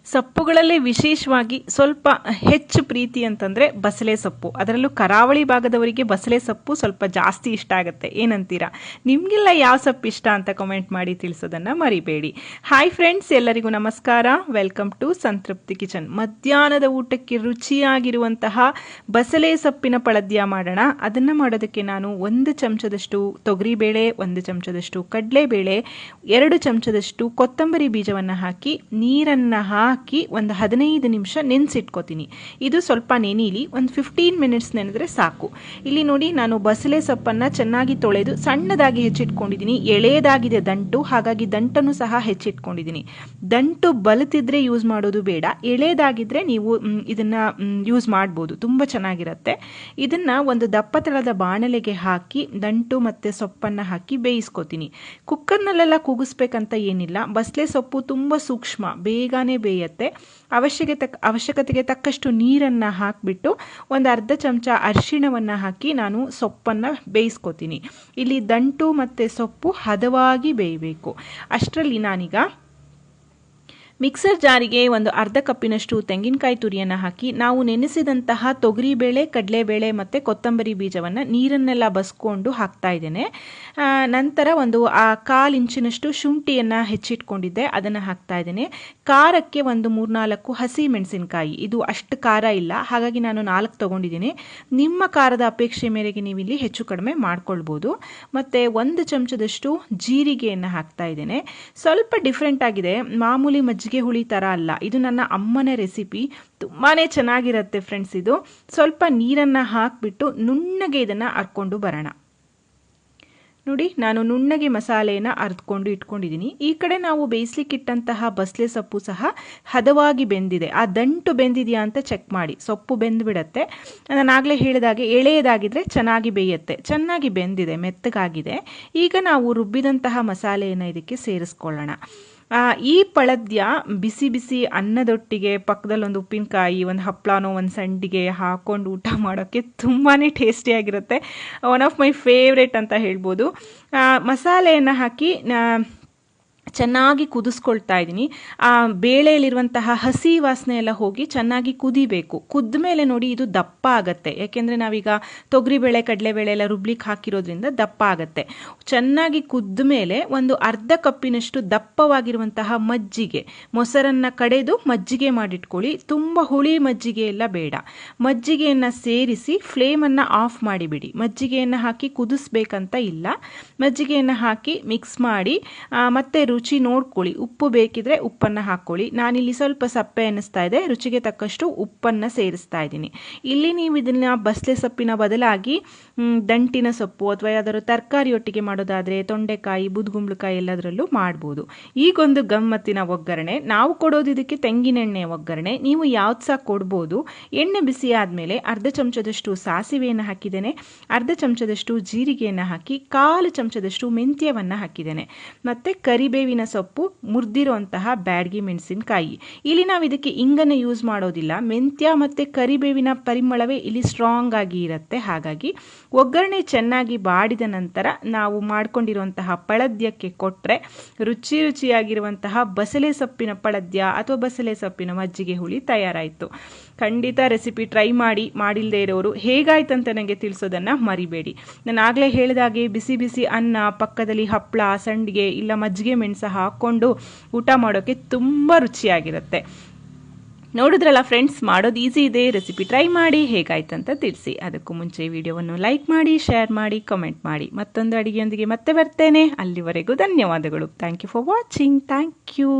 ಸೊಪ್ಪುಗಳಲ್ಲಿ ವಿಶೇಷವಾಗಿ ಸ್ವಲ್ಪ ಹೆಚ್ಚು ಪ್ರೀತಿ ಅಂತಂದರೆ ಬಸಳೆ ಸೊಪ್ಪು. ಅದರಲ್ಲೂ ಕರಾವಳಿ ಭಾಗದವರಿಗೆ ಬಸಳೆ ಸೊಪ್ಪು ಸ್ವಲ್ಪ ಜಾಸ್ತಿ ಇಷ್ಟ ಆಗುತ್ತೆ. ಏನಂತೀರಾ? ನಿಮಗೆಲ್ಲ ಯಾವ ಸೊಪ್ಪು ಇಷ್ಟ ಅಂತ ಕಮೆಂಟ್ ಮಾಡಿ ತಿಳಿಸೋದನ್ನು ಮರಿಬೇಡಿ. ಹಾಯ್ ಫ್ರೆಂಡ್ಸ್, ಎಲ್ಲರಿಗೂ ನಮಸ್ಕಾರ. ವೆಲ್ಕಮ್ ಟು ಸಂತೃಪ್ತಿ ಕಿಚನ್. ಮಧ್ಯಾಹ್ನದ ಊಟಕ್ಕೆ ರುಚಿಯಾಗಿರುವಂತಹ ಬಸಳೆ ಸೊಪ್ಪಿನ ಪಳದ್ಯ ಮಾಡೋಣ. ಅದನ್ನು ಮಾಡೋದಕ್ಕೆ ನಾನು 1 ಚಮಚದಷ್ಟು ತೊಗರಿಬೇಳೆ, 1 ಚಮಚದಷ್ಟು ಕಡಲೆಬೇಳೆ, 2 ಚಮಚದಷ್ಟು ಕೊತ್ತಂಬರಿ ಬೀಜವನ್ನು ಹಾಕಿ ನೀರನ್ನು ಹಾಕಿ ಒಂದು 15 ನಿಮಿಷ ನೆನೆಸಿಟ್ಕೋತೀನಿ. ಇದು ಸ್ವಲ್ಪ ನೆನೀಲಿ, ಒಂದು 15 ಮಿನಿಟ್ಸ್ ನೆನೆದ್ರೆ ಸಾಕು. ಇಲ್ಲಿ ನೋಡಿ, ನಾನು ಬಸಳೆ ಸೊಪ್ಪನ್ನು ಚೆನ್ನಾಗಿ ತೊಳೆದು ಸಣ್ಣದಾಗಿ ಹೆಚ್ಚಿಟ್ಕೊಂಡಿದ್ದೀನಿ. ಎಳೆಯದಾಗಿದೆ ದಂಟು, ಹಾಗಾಗಿ ದಂಟನ್ನು ಸಹ ಹೆಚ್ಚಿಟ್ಕೊಂಡಿದ್ದೀನಿ. ದಂಟು ಬಲತಿದ್ರೆ ಯೂಸ್ ಮಾಡೋದು ಬೇಡ, ಎಳೆಯದಾಗಿದ್ರೆ ನೀವು ಇದನ್ನು ಯೂಸ್ ಮಾಡ್ಬೋದು, ತುಂಬ ಚೆನ್ನಾಗಿರುತ್ತೆ. ಇದನ್ನು ಒಂದು ದಪ್ಪ ತಳದ ಬಾಣಲೆಗೆ ಹಾಕಿ ದಂಟು ಮತ್ತು ಸೊಪ್ಪನ್ನು ಹಾಕಿ ಬೇಯಿಸ್ಕೋತೀನಿ. ಕುಕ್ಕರ್ನಲ್ಲೆಲ್ಲ ಕೂಗಿಸ್ಬೇಕಂತ ಏನಿಲ್ಲ. ಬಸಳೆ ಸೊಪ್ಪು ತುಂಬ ಸೂಕ್ಷ್ಮ, ಬೇಗನೆ ಬೇಯುತ್ತೆ. ಅವಶ್ಯಕತೆಗೆ ತಕ್ಕಷ್ಟು ನೀರನ್ನು ಹಾಕಿಬಿಟ್ಟು ಒಂದು ಅರ್ಧ ಚಮಚ ಅರಿಶಿಣವನ್ನು ಹಾಕಿ ನಾನು ಸೊಪ್ಪನ್ನು ಬೇಯಿಸ್ಕೋತೀನಿ. ಇಲ್ಲಿ ದಂಟು ಮತ್ತು ಸೊಪ್ಪು ಹದವಾಗಿ ಬೇಯಬೇಕು. ಅಷ್ಟರಲ್ಲಿ ನಾನೀಗ ಮಿಕ್ಸರ್ ಜಾರಿಗೆ ಒಂದು ಅರ್ಧ ಕಪ್ಪಿನಷ್ಟು ತೆಂಗಿನಕಾಯಿ ತುರಿಯನ್ನು ಹಾಕಿ ನಾವು ನೆನೆಸಿದಂತಹ ತೊಗರಿಬೇಳೆ, ಕಡಲೆಬೇಳೆ ಮತ್ತು ಕೊತ್ತಂಬರಿ ಬೀಜವನ್ನು ನೀರನ್ನೆಲ್ಲ ಬಸ್ಕೊಂಡು ಹಾಕ್ತಾ ಇದ್ದೇನೆ. ನಂತರ ಒಂದು 1/4 ಇಂಚಿನಷ್ಟು ಶುಂಠಿಯನ್ನು ಹೆಚ್ಚಿಟ್ಕೊಂಡಿದ್ದೆ, ಅದನ್ನು ಹಾಕ್ತಾ ಇದ್ದೇನೆ. ಖಾರಕ್ಕೆ ಒಂದು 3-4 ಹಸಿ ಮೆಣಸಿನಕಾಯಿ. ಇದು ಅಷ್ಟು ಖಾರ ಇಲ್ಲ, ಹಾಗಾಗಿ ನಾನು 4 ತೊಗೊಂಡಿದ್ದೀನಿ. ನಿಮ್ಮ ಖಾರದ ಅಪೇಕ್ಷೆ ಮೇರೆಗೆ ನೀವು ಇಲ್ಲಿ ಹೆಚ್ಚು ಕಡಿಮೆ ಮಾಡ್ಕೊಳ್ಬೋದು. ಮತ್ತು 1 ಚಮಚದಷ್ಟು ಜೀರಿಗೆಯನ್ನು ಹಾಕ್ತಾ ಇದ್ದೇನೆ. ಸ್ವಲ್ಪ ಡಿಫ್ರೆಂಟ್ ಆಗಿದೆ, ಮಾಮೂಲಿ ಮಜ್ಜಿಗೆ ಹುಳಿ ಥರ ಅಲ್ಲ. ಇದು ನನ್ನ ಅಮ್ಮನ ರೆಸಿಪಿ, ತುಂಬಾ ಚೆನ್ನಾಗಿರುತ್ತೆ ಫ್ರೆಂಡ್ಸ್. ಇದು ಸ್ವಲ್ಪ ನೀರನ್ನು ಹಾಕಿಬಿಟ್ಟು ನುಣ್ಣಗೆ ಇದನ್ನು ಅರ್ಕೊಂಡು ಬರೋಣ. ನೋಡಿ, ನಾನು ನುಣ್ಣಗೆ ಮಸಾಲೆಯನ್ನು ಅರ್ದ್ಕೊಂಡು ಇಟ್ಕೊಂಡಿದ್ದೀನಿ. ಈ ಕಡೆ ನಾವು ಬೇಯಿಸ್ಲಿಕ್ಕಿಟ್ಟಂತಹ ಬಸಳೆ ಸೊಪ್ಪು ಸಹ ಹದವಾಗಿ ಬೆಂದಿದೆ. ಆ ದಂಟು ಬೆಂದಿದೆಯಾ ಅಂತ ಚೆಕ್ ಮಾಡಿ. ಸೊಪ್ಪು ಬೆಂದುಬಿಡತ್ತೆ. ನಾನು ಆಗಲೇ ಹೇಳಿದಾಗೆ ಎಳೆಯದಾಗಿದ್ದರೆ ಚೆನ್ನಾಗಿ ಬೇಯುತ್ತೆ. ಚೆನ್ನಾಗಿ ಬೆಂದಿದೆ, ಮೆತ್ತಗಾಗಿದೆ. ಈಗ ನಾವು ರುಬ್ಬಿದಂತಹ ಮಸಾಲೆಯನ್ನು ಇದಕ್ಕೆ ಸೇರಿಸ್ಕೊಳ್ಳೋಣ. ಈ ಪಳದ್ಯ ಬಿಸಿ ಬಿಸಿ ಅನ್ನದೊಟ್ಟಿಗೆ ಪಕ್ಕದಲ್ಲಿ ಒಂದು ಉಪ್ಪಿನಕಾಯಿ, ಒಂದು ಹಪ್ಪಳನೋ ಒಂದು ಸಂಡಿಗೆ ಹಾಕ್ಕೊಂಡು ಊಟ ಮಾಡೋಕ್ಕೆ ತುಂಬಾ ಟೇಸ್ಟಿಯಾಗಿರುತ್ತೆ. ಒನ್ ಆಫ್ ಮೈ ಫೇವ್ರೇಟ್ ಅಂತ ಹೇಳ್ಬೋದು. ಮಸಾಲೆಯನ್ನು ಹಾಕಿ ಚೆನ್ನಾಗಿ ಕುದಿಸ್ಕೊಳ್ತಾ ಇದ್ದೀನಿ. ಆ ಬೇಳೆಯಲ್ಲಿರುವಂತಹ ಹಸಿ ವಾಸನೆ ಎಲ್ಲ ಹೋಗಿ ಚೆನ್ನಾಗಿ ಕುದಿಬೇಕು. ಕುದ್ದ ಮೇಲೆ ನೋಡಿ, ಇದು ದಪ್ಪ ಆಗತ್ತೆ. ಯಾಕೆಂದರೆ ನಾವೀಗ ತೊಗರಿಬೇಳೆ, ಕಡಲೆಬೇಳೆ ಎಲ್ಲ ರುಬ್ಲಿಕ್ಕೆ ಹಾಕಿರೋದ್ರಿಂದ ದಪ್ಪ ಆಗತ್ತೆ. ಚೆನ್ನಾಗಿ ಕುದ್ದ ಮೇಲೆ ಒಂದು ಅರ್ಧ ಕಪ್ಪಿನಷ್ಟು ದಪ್ಪವಾಗಿರುವಂತಹ ಮಜ್ಜಿಗೆ, ಮೊಸರನ್ನು ಕಡೆದು ಮಜ್ಜಿಗೆ ಮಾಡಿಟ್ಕೊಳ್ಳಿ. ತುಂಬ ಹುಳಿ ಮಜ್ಜಿಗೆ ಎಲ್ಲ ಬೇಡ. ಮಜ್ಜಿಗೆಯನ್ನು ಸೇರಿಸಿ ಫ್ಲೇಮನ್ನು ಆಫ್ ಮಾಡಿಬಿಡಿ. ಮಜ್ಜಿಗೆಯನ್ನು ಹಾಕಿ ಕುದಿಸ್ಬೇಕಂತ ಇಲ್ಲ. ಮಜ್ಜಿಗೆಯನ್ನು ಹಾಕಿ ಮಿಕ್ಸ್ ಮಾಡಿ ಮತ್ತೆ ರುಚಿ ನೋಡ್ಕೊಳ್ಳಿ. ಉಪ್ಪು ಬೇಕಿದ್ರೆ ಉಪ್ಪನ್ನು ಹಾಕ್ಕೊಳ್ಳಿ. ನಾನಿಲ್ಲಿ ಸ್ವಲ್ಪ ಸಪ್ಪೆ ಅನ್ನಿಸ್ತಾ ಇದೆ, ರುಚಿಗೆ ತಕ್ಕಷ್ಟು ಉಪ್ಪನ್ನು ಸೇರಿಸ್ತಾ ಇದ್ದೀನಿ. ಇಲ್ಲಿ ನೀವು ಇದನ್ನ ಬಸಳೆ ಸೊಪ್ಪಿನ ಬದಲಾಗಿ ದಂಟಿನ ಸೊಪ್ಪು ಅಥವಾ ಯಾವ್ದಾದ್ರು ತರಕಾರಿಯೊಟ್ಟಿಗೆ ಮಾಡೋದಾದರೆ ತೊಂಡೆಕಾಯಿ, ಬೂದುಗುಂಬಳಕಾಯಿ ಎಲ್ಲದರಲ್ಲೂ ಮಾಡ್ಬೋದು. ಈಗೊಂದು ಗಮ್ಮತ್ತಿನ ಒಗ್ಗರಣೆ ನಾವು ಕೊಡೋದು, ಇದಕ್ಕೆ ತೆಂಗಿನೆಣ್ಣೆ ಒಗ್ಗರಣೆ. ನೀವು ಯಾವ್ದು ಸಹ ಕೊಡ್ಬೋದು. ಎಣ್ಣೆ ಬಿಸಿ ಆದಮೇಲೆ ಅರ್ಧ ಚಮಚದಷ್ಟು ಸಾಸಿವೆಯನ್ನು ಹಾಕಿದ್ದೇನೆ, ಅರ್ಧ ಚಮಚದಷ್ಟು ಜೀರಿಗೆಯನ್ನು ಹಾಕಿ 1/4 ಚಮಚದಷ್ಟು ಮೆಂತ್ಯವನ್ನು ಹಾಕಿದ್ದೇನೆ, ಮತ್ತು ಕರಿಬೇವಿನ ಸೊಪ್ಪು, ಮುರಿದಿರುವಂತಹ ಬ್ಯಾಡಗಿ ಮೆಣಸಿನಕಾಯಿ. ಇಲ್ಲಿ ನಾವು ಇದಕ್ಕೆ ಇಂಗನ್ನು ಯೂಸ್ ಮಾಡೋದಿಲ್ಲ. ಮೆಂತ್ಯ ಮತ್ತು ಕರಿಬೇವಿನ ಪರಿಮಳವೇ ಇಲ್ಲಿ ಸ್ಟ್ರಾಂಗ್ ಆಗಿ ಇರುತ್ತೆ. ಹಾಗಾಗಿ ಒಗ್ಗರಣೆ ಚೆನ್ನಾಗಿ ಬಾಡಿದ ನಂತರ ನಾವು ಮಾಡ್ಕೊಂಡಿರುವಂತಹ ಪಳದ್ಯಕ್ಕೆ ಕೊಟ್ಟರೆ ರುಚಿಯಾಗಿರುವಂತಹ ಬಸಳೆ ಸೊಪ್ಪಿನ ಪಳದ್ಯ ಅಥವಾ ಬಸಳೆ ಸೊಪ್ಪಿನ ಮಜ್ಜಿಗೆ ಹುಳಿ ತಯಾರಾಯಿತು. ಖಂಡಿತ ರೆಸಿಪಿ ಟ್ರೈ ಮಾಡಿ. ಮಾಡಿಲ್ಲದೆ ಇರೋರು ಹೇಗಾಯ್ತಂತ ನನಗೆ ತಿಳಿಸೋದನ್ನು ಮರಿಬೇಡಿ. ನಾನು ಆಗಲೇ ಹೇಳಿದಾಗೆ ಬಿಸಿ ಬಿಸಿ ಅನ್ನ, ಪಕ್ಕದಲ್ಲಿ ಹಪ್ಪಳ, ಸಂಡಿಗೆ ಇಲ್ಲ ಮಜ್ಜಿಗೆ ಮೆಣಸು ಹಾಕ್ಕೊಂಡು ಊಟ ಮಾಡೋಕ್ಕೆ ತುಂಬ ರುಚಿಯಾಗಿರುತ್ತೆ. ನೋಡಿದ್ರಲ್ಲ ಫ್ರೆಂಡ್ಸ್, ಮಾಡೋದು ಈಸಿ ಇದೆ. ರೆಸಿಪಿ ಟ್ರೈ ಮಾಡಿ, ಹೇಗಾಯ್ತಂತ ತಿಳಿಸಿ. ಅದಕ್ಕೂ ಮುಂಚೆ ವಿಡಿಯೋವನ್ನು ಲೈಕ್ ಮಾಡಿ, ಶೇರ್ ಮಾಡಿ, ಕಮೆಂಟ್ ಮಾಡಿ. ಮತ್ತೊಂದು ಅಡಿಗೆಯೊಂದಿಗೆ ಮತ್ತೆ ಬರ್ತೇನೆ. ಅಲ್ಲಿವರೆಗೂ ಧನ್ಯವಾದಗಳು. Thank you for watching. Thank you.